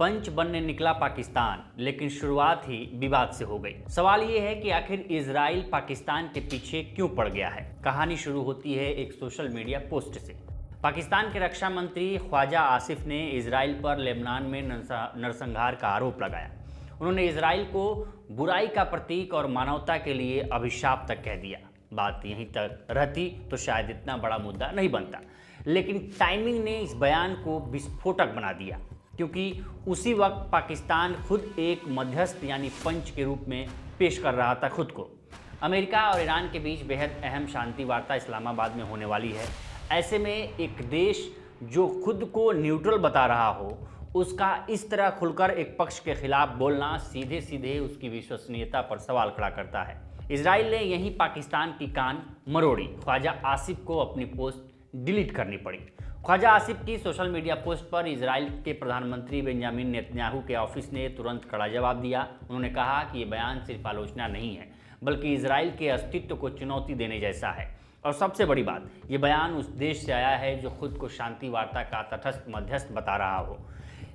पंच बनने निकला पाकिस्तान, लेकिन शुरुआत ही विवाद से हो गई। सवाल ये है कि आखिर इजराइल पाकिस्तान के पीछे क्यों पड़ गया है। कहानी शुरू होती है एक सोशल मीडिया पोस्ट से। पाकिस्तान के रक्षा मंत्री ख्वाजा आसिफ ने इजराइल पर लेबनान में नरसंहार का आरोप लगाया। उन्होंने इजराइल को बुराई का प्रतीक और मानवता के लिए अभिशाप तक कह दिया। बात यहीं तक रहती तो शायद इतना बड़ा मुद्दा नहीं बनता, लेकिन टाइमिंग ने इस बयान को विस्फोटक बना दिया, क्योंकि उसी वक्त पाकिस्तान खुद एक मध्यस्थ यानी पंच के रूप में पेश कर रहा था खुद को। अमेरिका और ईरान के बीच बेहद अहम शांति वार्ता इस्लामाबाद में होने वाली है। ऐसे में एक देश जो खुद को न्यूट्रल बता रहा हो, उसका इस तरह खुलकर एक पक्ष के खिलाफ बोलना सीधे सीधे उसकी विश्वसनीयता पर सवाल खड़ा करता है। इजराइल ने यहीं पाकिस्तान की कान मरोड़ी। ख्वाजा आसिफ को अपनी पोस्ट डिलीट करनी पड़ी। ख्वाजा आसिफ की सोशल मीडिया पोस्ट पर इजराइल के प्रधानमंत्री बेंजामिन नेतन्याहू के ऑफिस ने तुरंत कड़ा जवाब दिया। उन्होंने कहा कि ये बयान सिर्फ आलोचना नहीं है, बल्कि इजराइल के अस्तित्व को चुनौती देने जैसा है। और सबसे बड़ी बात, ये बयान उस देश से आया है जो खुद को शांति वार्ता का तटस्थ मध्यस्थ बता रहा हो।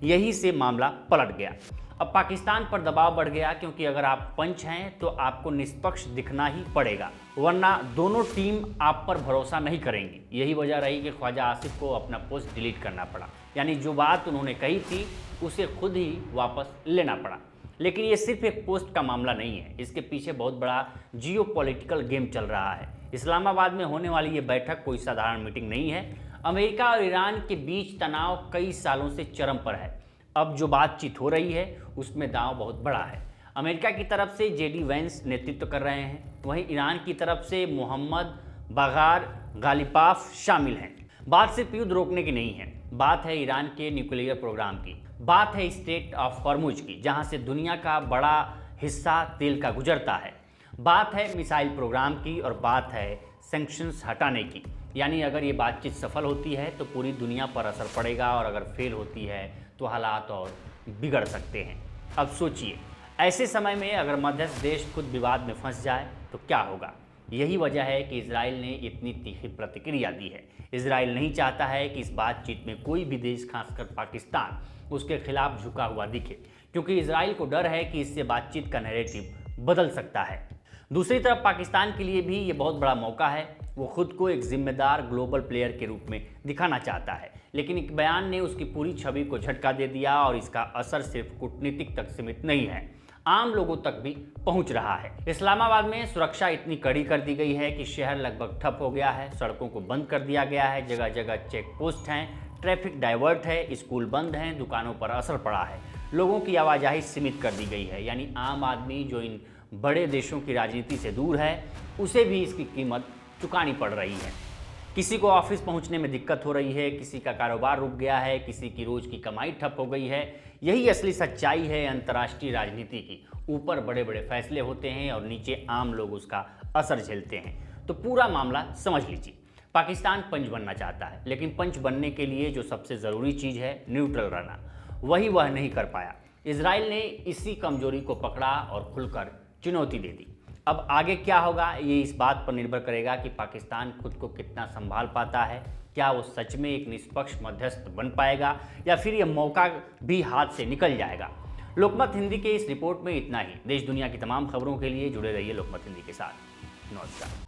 यही से मामला पलट गया। अब पाकिस्तान पर दबाव बढ़ गया, क्योंकि अगर आप पंच हैं तो आपको निष्पक्ष दिखना ही पड़ेगा, वरना दोनों टीम आप पर भरोसा नहीं करेंगी। यही वजह रही कि ख्वाजा आसिफ को अपना पोस्ट डिलीट करना पड़ा, यानी जो बात उन्होंने कही थी उसे खुद ही वापस लेना पड़ा। लेकिन ये सिर्फ एक पोस्ट का मामला नहीं है, इसके पीछे बहुत बड़ा जियोपॉलिटिकल गेम चल रहा है। इस्लामाबाद में होने वाली ये बैठक कोई साधारण मीटिंग नहीं है। अमेरिका और ईरान के बीच तनाव कई सालों से चरम पर है। अब जो बातचीत हो रही है उसमें दांव बहुत बड़ा है। अमेरिका की तरफ से जेडी वेंस नेतृत्व कर रहे हैं, वहीं ईरान की तरफ से मोहम्मद बागार गालिबाफ शामिल हैं। बात सिर्फ युद्ध रोकने की नहीं है, बात है ईरान के न्यूक्लियर प्रोग्राम की, बात है स्ट्रेट ऑफ हॉर्मुज की, जहां से दुनिया का बड़ा हिस्सा तेल का गुजरता है, बात है मिसाइल प्रोग्राम की, और बात है सैंक्शंस हटाने की। यानी अगर ये बातचीत सफल होती है तो पूरी दुनिया पर असर पड़ेगा, और अगर फेल होती है तो हालात और बिगड़ सकते हैं। अब सोचिए, ऐसे समय में अगर मध्यस्थ देश खुद विवाद में फंस जाए तो क्या होगा। यही वजह है कि इजराइल ने इतनी तीखी प्रतिक्रिया दी है। इजराइल नहीं चाहता है कि इस बातचीत में कोई भी देश, खासकर पाकिस्तान, उसके खिलाफ झुका हुआ दिखे, क्योंकि इजराइल को डर है कि इससे बातचीत का नैरेटिव बदल सकता है। दूसरी तरफ पाकिस्तान के लिए भी ये बहुत बड़ा मौका है। वो खुद को एक जिम्मेदार ग्लोबल प्लेयर के रूप में दिखाना चाहता है, लेकिन एक बयान ने उसकी पूरी छवि को झटका दे दिया, और इसका असर सिर्फ कूटनीतिक तक सीमित नहीं है, आम लोगों तक भी पहुंच रहा है। इस्लामाबाद में सुरक्षा इतनी कड़ी कर दी गई है कि शहर लगभग ठप हो गया है। सड़कों को बंद कर दिया गया है, जगह जगह चेक पोस्ट हैं, ट्रैफिक डाइवर्ट है, स्कूल बंद हैं, दुकानों पर असर पड़ा है, लोगों की आवाजाही सीमित कर दी गई है। यानी आम आदमी जो इन बड़े देशों की राजनीति से दूर है, उसे भी इसकी कीमत चुकानी पड़ रही है। किसी को ऑफिस पहुंचने में दिक्कत हो रही है, किसी का कारोबार रुक गया है, किसी की रोज की कमाई ठप हो गई है। यही असली सच्चाई है अंतर्राष्ट्रीय राजनीति की। ऊपर बड़े बड़े फैसले होते हैं और नीचे आम लोग उसका असर झेलते हैं। तो पूरा मामला समझ लीजिए। पाकिस्तान पंच बनना चाहता है, लेकिन पंच बनने के लिए जो सबसे ज़रूरी चीज़ है, न्यूट्रल रहना, वह नहीं कर पाया। इजराइल ने इसी कमजोरी को पकड़ा और खुलकर चुनौती दे दी। अब आगे क्या होगा, ये इस बात पर निर्भर करेगा कि पाकिस्तान खुद को कितना संभाल पाता है। क्या वो सच में एक निष्पक्ष मध्यस्थ बन पाएगा, या फिर यह मौका भी हाथ से निकल जाएगा। लोकमत हिंदी के इस रिपोर्ट में इतना ही। देश दुनिया की तमाम खबरों के लिए जुड़े रहिए लोकमत हिंदी के साथ। नमस्कार।